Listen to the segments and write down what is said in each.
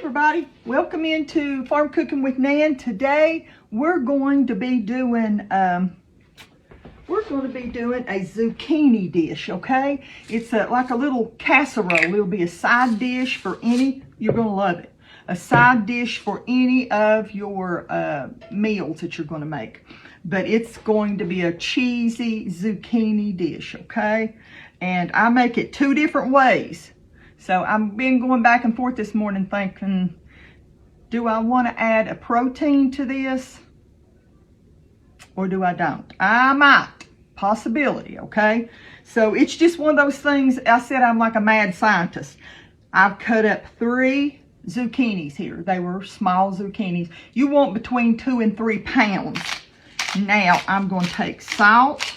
everybody, welcome into Farm Cooking with Nan. Today we're going to be doing a zucchini dish. Okay, it's like a little casserole. It'll be a side dish for any, you're gonna love it, a side dish for any of your meals that you're going to make. But it's going to be a cheesy zucchini dish. Okay, and I make it two different ways. So I've been going back and forth this morning thinking, do I want to add a protein to this or do I don't? I might. Possibility, okay? So it's just one of those things. I said I'm like a mad scientist. I've cut up 3 zucchinis here. They were small zucchinis. You want between 2 and 3 pounds. Now I'm going to take salt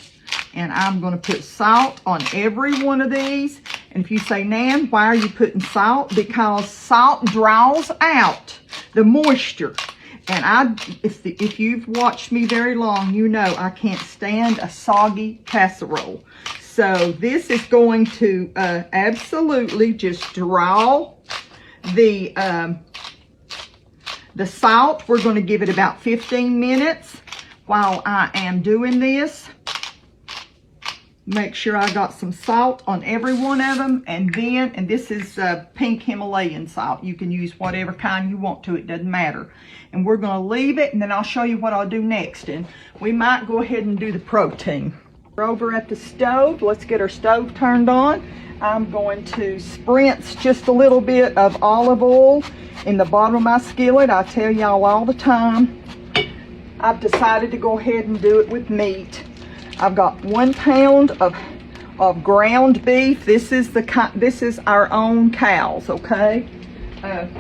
and I'm going to put salt on every one of these. And if you say, Nan, why are you putting salt? Because salt draws out the moisture. And if you've watched me very long, you know I can't stand a soggy casserole. So this is going to absolutely just draw the salt. We're going to give it about 15 minutes while I am doing this. Make sure I got some salt on every one of them. And then, and this is pink Himalayan salt. You can use whatever kind you want to. It doesn't matter. And we're going to leave it, and then I'll show you what I'll do next. And we might go ahead and do the protein. We're over at the stove. Let's get our stove turned on. I'm going to spritz just a little bit of olive oil in the bottom of my skillet. I tell y'all all the time, I've decided to go ahead and do it with meat. I've got 1 pound of ground beef. This is our own cows, okay? I'm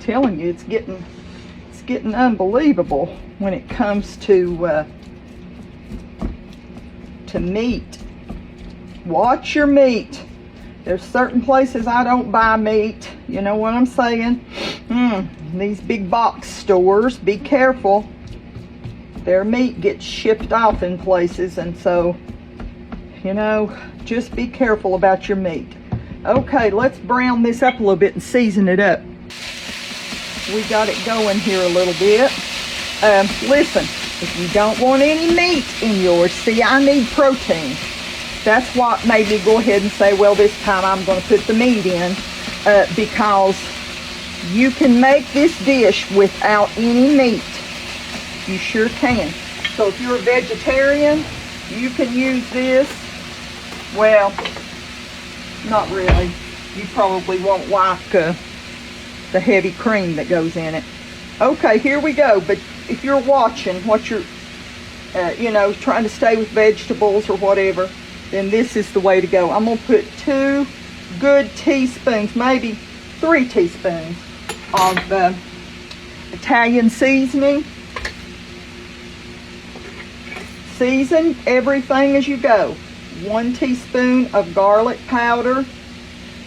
telling you, it's getting unbelievable when it comes to meat. Watch your meat. There's certain places I don't buy meat. You know what I'm saying? These big box stores, be careful. Their meat gets shipped off in places, and so, you know, just be careful about your meat. Okay, let's brown this up a little bit and season it up. We got it going here a little bit. Listen, if you don't want any meat in yours, see, I need protein. That's what made me go ahead and say, well, this time I'm going to put the meat in, because you can make this dish without any meat. You sure can. So if you're a vegetarian, you can use this. Well, not really. You probably won't like the heavy cream that goes in it. Okay, here we go. But if you're watching what you're, you know, trying to stay with vegetables or whatever, then this is the way to go. I'm going to put 2 good teaspoons, maybe 3 teaspoons of Italian seasoning. Season everything as you go. 1 teaspoon of garlic powder,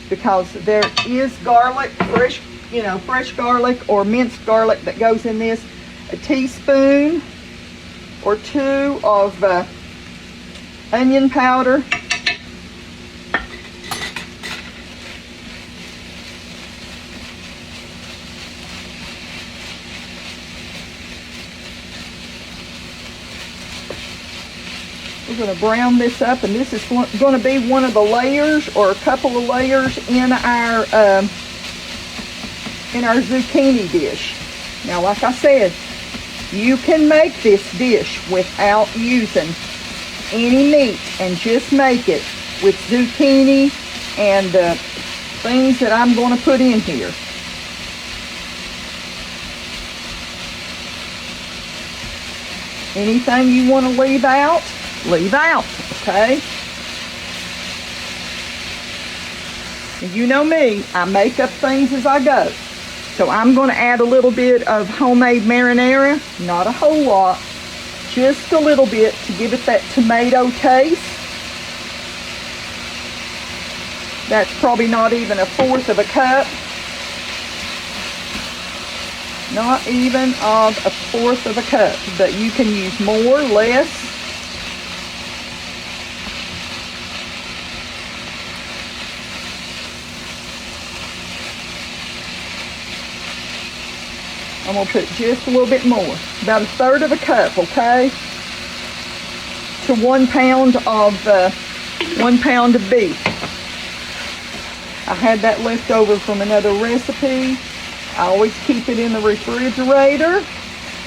because there is garlic, fresh garlic or minced garlic that goes in this. A teaspoon or 2 of onion powder. We're going to brown this up, and this is going to be one of the layers or a couple of layers in our zucchini dish. Now, like I said, you can make this dish without using any meat and just make it with zucchini and things that I'm going to put in here. Anything you want to leave out, okay? And you know me, I make up things as I go. So I'm going to add a little bit of homemade marinara, not a whole lot, just a little bit to give it that tomato taste. That's probably not even 1/4 of a cup. Not even of 1/4 of a cup, but you can use more, less. I'm gonna put just a little bit more, about 1/3 of a cup, okay, to 1 pound of beef. I had that left over from another recipe. I always keep it in the refrigerator,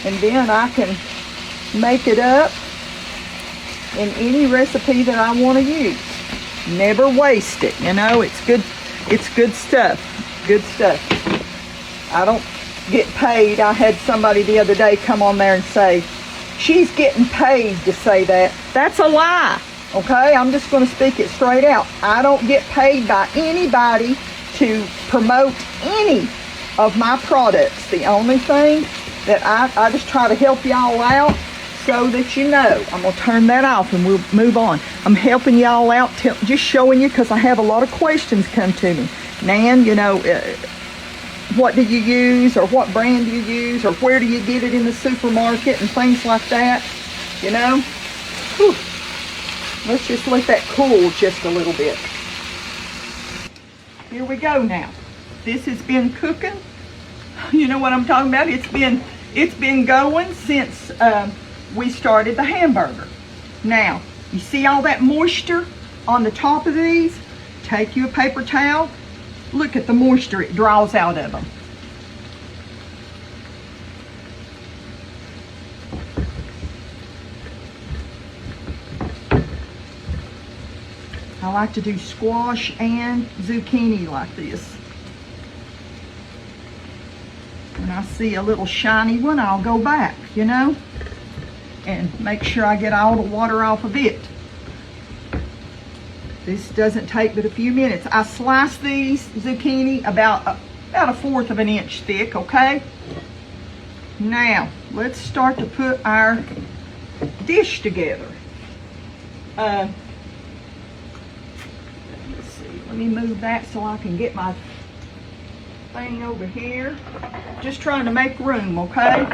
and then I can make it up in any recipe that I want to use. Never waste it, you know. It's good stuff. Good stuff. I don't get paid. I had somebody the other day come on there and say, she's getting paid to say that. That's a lie, okay? I'm just going to speak it straight out. I don't get paid by anybody to promote any of my products. The only thing that I just try to help y'all out so that you know. I'm going to turn that off and we'll move on. I'm helping y'all out, just showing you, because I have a lot of questions come to me. Nan, you know, what do you use, or what brand do you use, or where do you get it in the supermarket and things like that, you know. Whew. Let's just let that cool just a little bit. Here we go now. This has been cooking. You know what I'm talking about? It's been going since we started the hamburger. Now, you see all that moisture on the top of these? Take you a paper towel. Look at the moisture it draws out of them. I like to do squash and zucchini like this. When I see a little shiny one, I'll go back, you know, and make sure I get all the water off of it. This doesn't take but a few minutes. I slice these zucchini about 1/4 of an inch thick, okay? Now, let's start to put our dish together. Let's see, let me move that so I can get my thing over here. Just trying to make room, okay?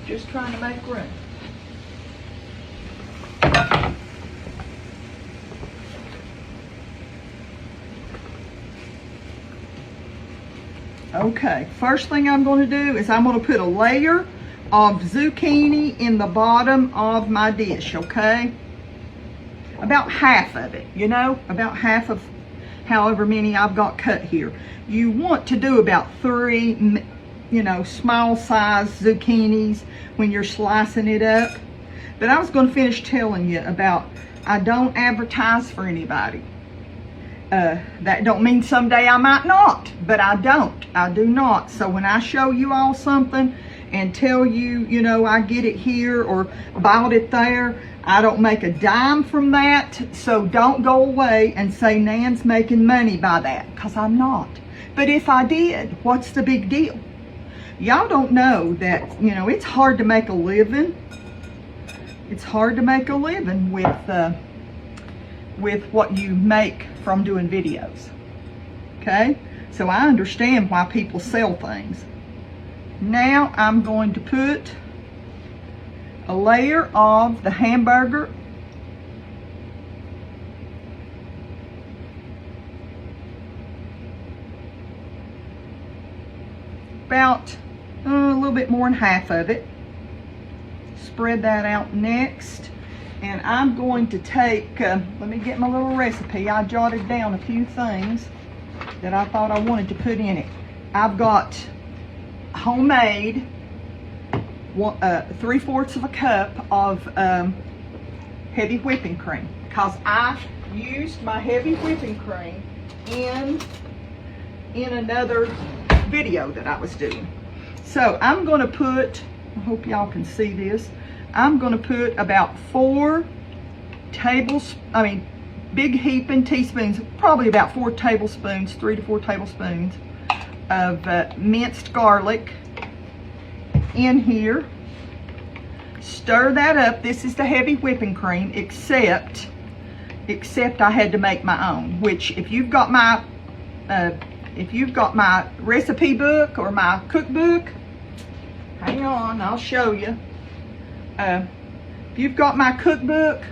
Just trying to make room. Okay, first thing I'm going to do is I'm going to put a layer of zucchini in the bottom of my dish, okay? About half of it, you know, about half of however many I've got cut here. You want to do about 3, you know, small size zucchinis when you're slicing it up. But I was going to finish telling you about, I don't advertise for anybody. That don't mean someday I might not, but I do not. So when I show you all something and tell you, you know, I get it here or bought it there, I don't make a dime from that. So don't go away and say Nan's making money by that, because I'm not. But if I did, what's the big deal? Y'all don't know that, you know, it's hard to make a living. It's hard to make a living with what you make from doing videos, okay? So I understand why people sell things. Now I'm going to put a layer of the hamburger about a little bit more than half of it. Spread that out next. And I'm going to take, let me get my little recipe. I jotted down a few things that I thought I wanted to put in it. I've got homemade 3/4 of a cup of heavy whipping cream, because I used my heavy whipping cream in another video that I was doing. So I'm going to put, I hope y'all can see this, I'm going to put about 4 big heaping teaspoons, probably about 4 tablespoons, 3 to 4 tablespoons of minced garlic in here. Stir that up. This is the heavy whipping cream, except I had to make my own, which if you've got my recipe book or my cookbook, hang on, I'll show you. If you've got my cookbook,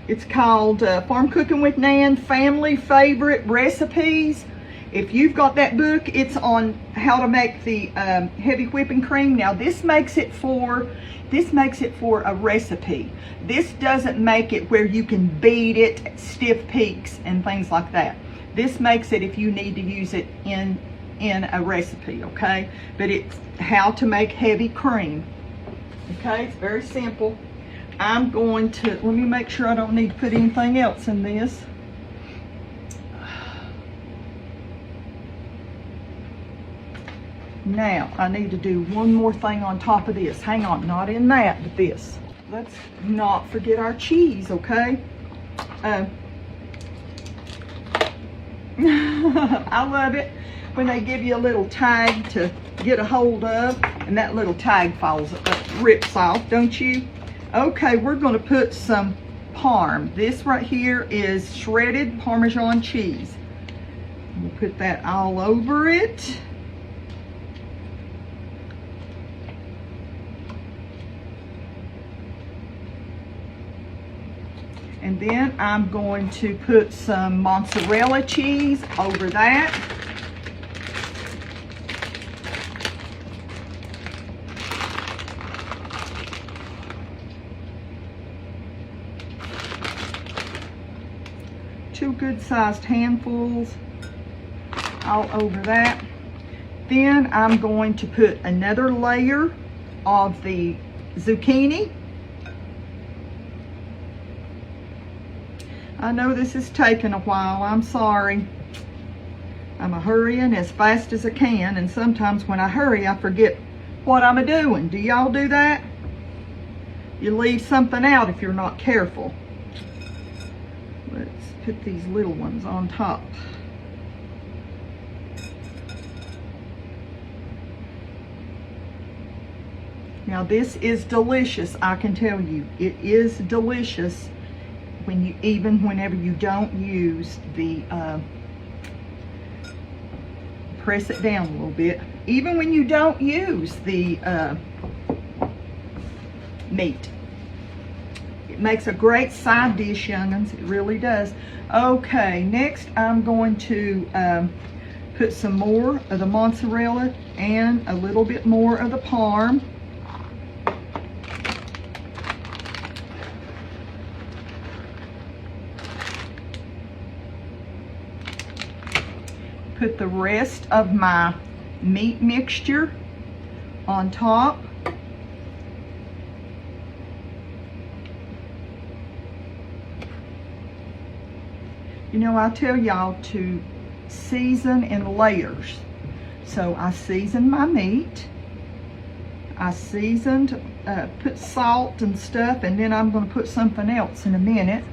it's called Farm Cooking with Nan Family Favorite Recipes. If you've got that book, it's on how to make the heavy whipping cream. Now this makes it for a recipe. This doesn't make it where you can beat it, stiff peaks and things like that. This makes it if you need to use it in a recipe, okay? But it's how to make heavy cream. Okay, it's very simple. I'm going to, let me make sure I don't need to put anything else in this. Now, I need to do one more thing on top of this. Hang on, not in that, but this. Let's not forget our cheese, okay? I love it when they give you a little tag to get a hold of, and that little tag rips off, don't you? Okay, we're going to put some parm. This right here is shredded Parmesan cheese. We'll put that all over it. And then I'm going to put some mozzarella cheese over that. Two good-sized handfuls all over that. Then I'm going to put another layer of the zucchini. I know this is taking a while, I'm sorry. I'm hurrying as fast as I can, and sometimes when I hurry, I forget what I'm doing. Do y'all do that? You leave something out if you're not careful. Let's put these little ones on top. Now this is delicious, I can tell you. It is delicious whenever you don't use the, press it down a little bit. Even when you don't use the meat. It makes a great side dish, young'uns. It really does. Okay, next I'm going to put some more of the mozzarella and a little bit more of the parm. Put the rest of my meat mixture on top. You know, I tell y'all to season in layers. So I seasoned my meat. I seasoned, put salt and stuff, and then I'm going to put something else in a minute.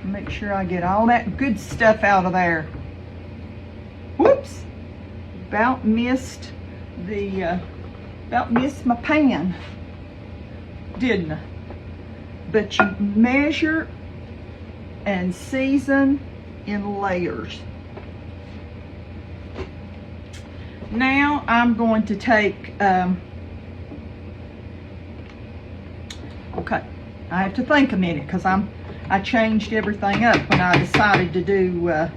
Make sure I get all that good stuff out of there. Whoops! About missed my pan, didn't I? But you measure and season in layers. Now I'm going to take, okay, I have to think a minute because I changed everything up when I decided to do, I'm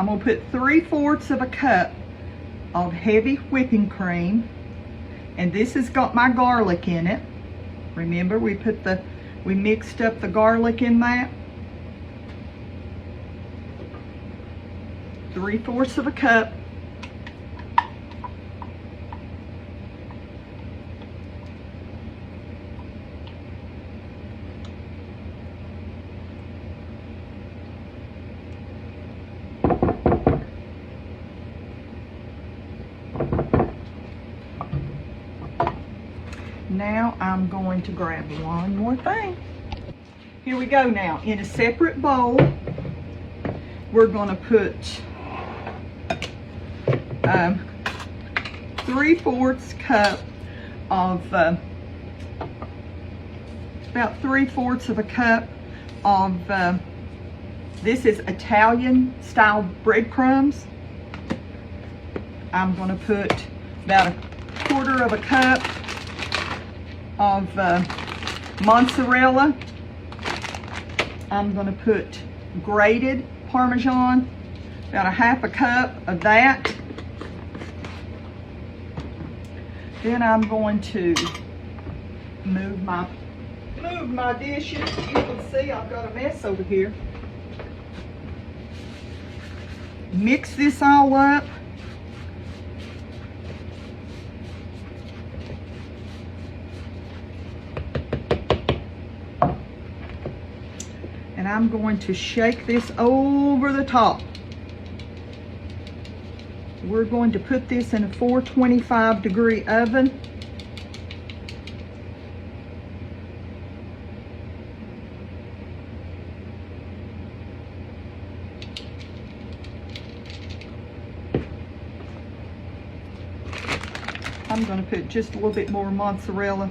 going to put 3/4 of a cup of heavy whipping cream, and this has got my garlic in it. Remember, we mixed up the garlic in that. 3/4 of a cup. Now I'm going to grab one more thing. Here we go now. In a separate bowl, we're going to put 3/4 cup of, about 3/4 of a cup of, this is Italian style breadcrumbs. I'm going to put about 1/4 of a cup of mozzarella I'm going to put grated Parmesan, about a half a cup of that. Then I'm going to move my dishes. You can see I've got a mess over here. Mix this all up. And I'm going to shake this over the top. We're going to put this in a 425-degree oven. I'm going to put just a little bit more mozzarella.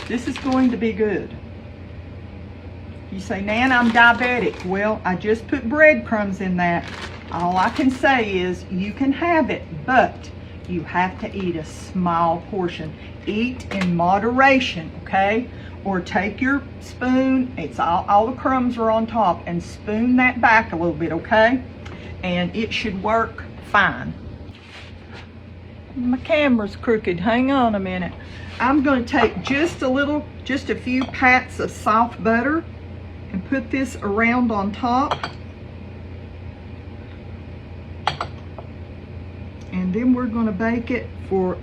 This is going to be good. You say, Nan, I'm diabetic. Well, I just put breadcrumbs in that. All I can say is you can have it, but you have to eat a small portion. Eat in moderation, okay? Or take your spoon, it's all the crumbs are on top, and spoon that back a little bit, okay? And it should work fine. My camera's crooked, hang on a minute. I'm gonna take just a few pats of soft butter and put this around on top. And then we're gonna bake it for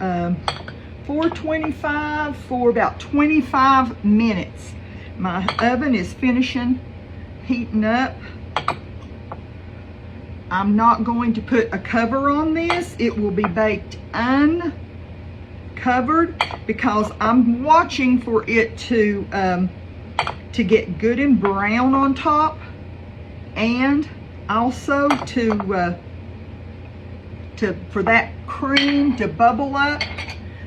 425 for about 25 minutes. My oven is finishing heating up. I'm not going to put a cover on this. It will be baked uncovered because I'm watching for it to get good and brown on top, and also for that cream to bubble up.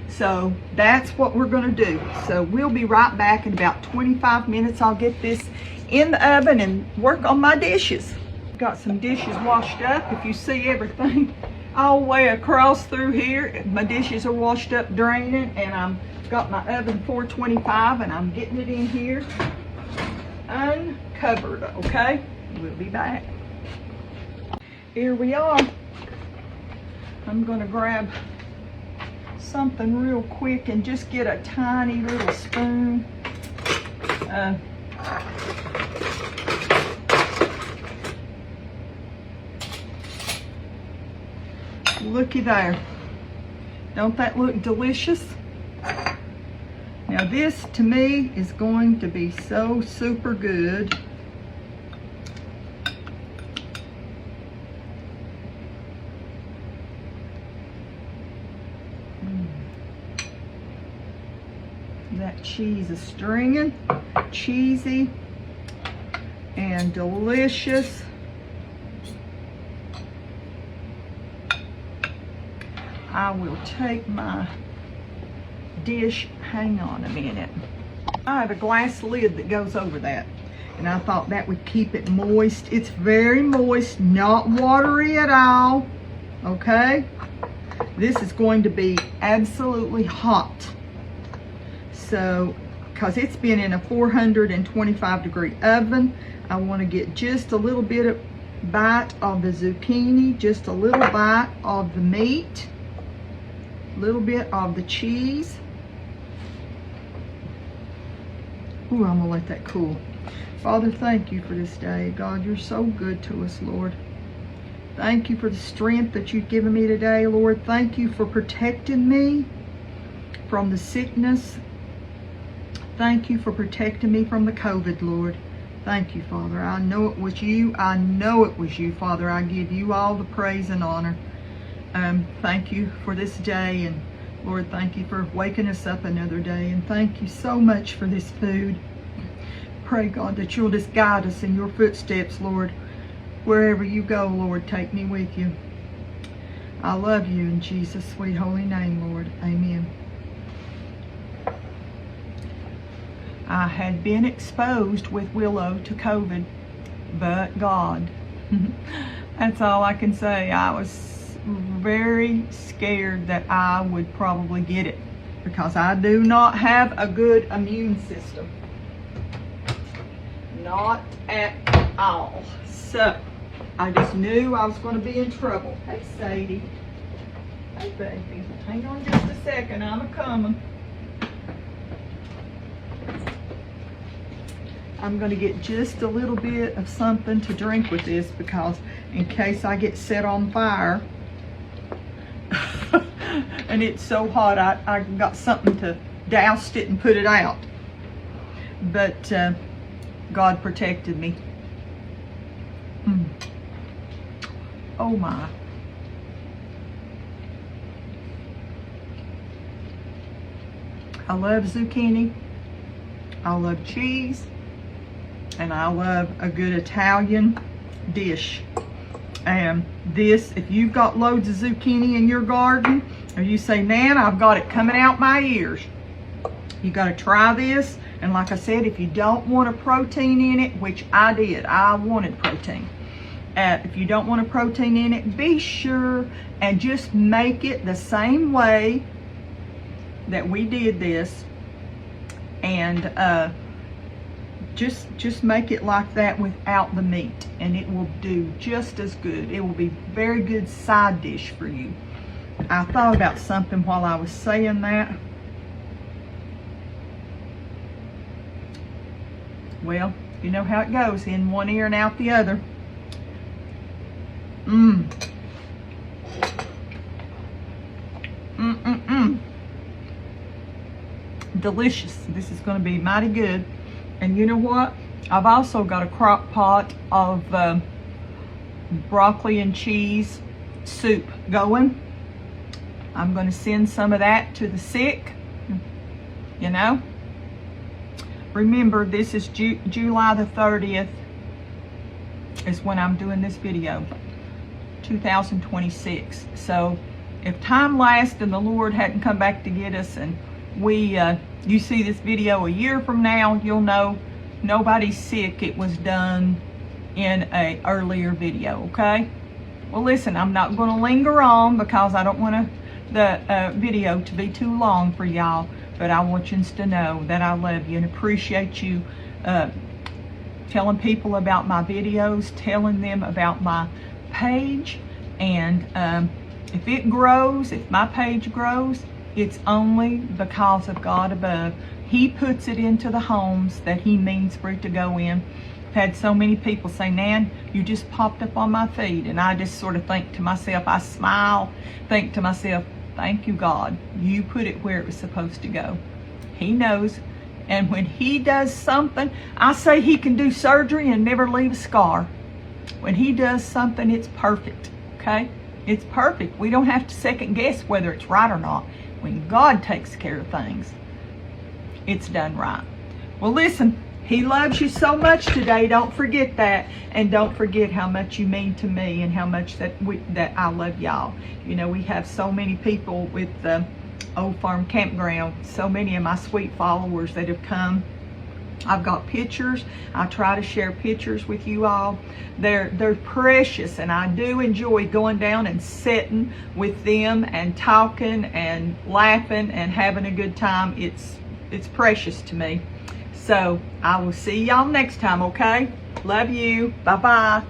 So that's what we're going to do. So we'll be right back in about 25 minutes. I'll get this in the oven and work on my dishes. Got some dishes washed up. If you see everything all the way across through here, my dishes are washed up, draining, and I'm got my oven 425, and I'm getting it in here uncovered, okay? We'll be back. Here we are. I'm going to grab something real quick and just get a tiny little spoon. Looky there. Don't that look delicious? Now this to me is going to be so super good. That cheese is stringing, cheesy and delicious. I will take my dish, hang on a minute. I have a glass lid that goes over that, and I thought that would keep it moist. It's very moist, not watery at all, okay? This is going to be absolutely hot. So, because it's been in a 425-degree oven, I want to get just a little bit of bite of the zucchini, just a little bite of the meat, a little bit of the cheese. Ooh, I'm going to let that cool. Father, thank you for this day. God, you're so good to us, Lord. Thank you for the strength that you've given me today, Lord. Thank you for protecting me from the sickness. Thank you for protecting me from the COVID, Lord. Thank you, Father. I know it was you. I know it was you, Father. I give you all the praise and honor. Thank you for this day, and Lord, thank you for waking us up another day, and thank you so much for this food. Pray, God, that you'll just guide us in your footsteps, Lord. Wherever you go, Lord, take me with you. I love you in Jesus' sweet holy name, Lord. Amen. I had been exposed with Willow to COVID, but God. That's all I can say. I was very scared that I would probably get it because I do not have a good immune system. Not at all. So, I just knew I was going to be in trouble. Hey, Sadie. Hey, baby. Hang on just a second. I'm a-coming. I'm going to get just a little bit of something to drink with this because in case I get set on fire and it's so hot, I got something to douse it and put it out. But God protected me. Oh my. I love zucchini. I love cheese. And I love a good Italian dish. And this, if you've got loads of zucchini in your garden, or you say, Nan, I've got it coming out my ears, you got to try this. And like I said, if you don't want a protein in it, which I did, I wanted protein. If you don't want a protein in it, be sure and just make it the same way that we did this. And just make it like that without the meat, and it will do just as good. It will be very good side dish for you. I thought about something while I was saying that. Well, you know how it goes, in one ear and out the other. Delicious. This is going to be mighty good. And you know what? I've also got a crock pot of broccoli and cheese soup going. I'm going to send some of that to the sick, you know. Remember, this is July the 30th is when I'm doing this video, 2026. So if time lasts and the Lord hadn't come back to get us, and you see this video a year from now, you'll know nobody's sick. It was done in a earlier video, okay? Well, listen, I'm not going to linger on because I don't want the video to be too long for y'all, but I want you to know that I love you and appreciate you telling people about my videos, telling them about my page. And if it grows, if my page grows, it's only because of God above. He puts it into the homes that He means for it to go in. I've had so many people say, Nan, you just popped up on my feed. And I just sort of think to myself, I smile, think to myself, thank you, God. You put it where it was supposed to go. He knows. And when He does something, I say He can do surgery and never leave a scar. When He does something, it's perfect, okay? It's perfect. We don't have to second guess whether it's right or not. When God takes care of things, it's done right. Well, listen, He loves you so much today. Don't forget that. And don't forget how much you mean to me and how much that I love y'all. You know, we have so many people with the Old Farm Campground, so many of my sweet followers that have come. I've got pictures. I try to share pictures with you all. They're precious, and I do enjoy going down and sitting with them and talking and laughing and having a good time. It's precious to me. So I will see y'all next time, okay? Love you. Bye-bye.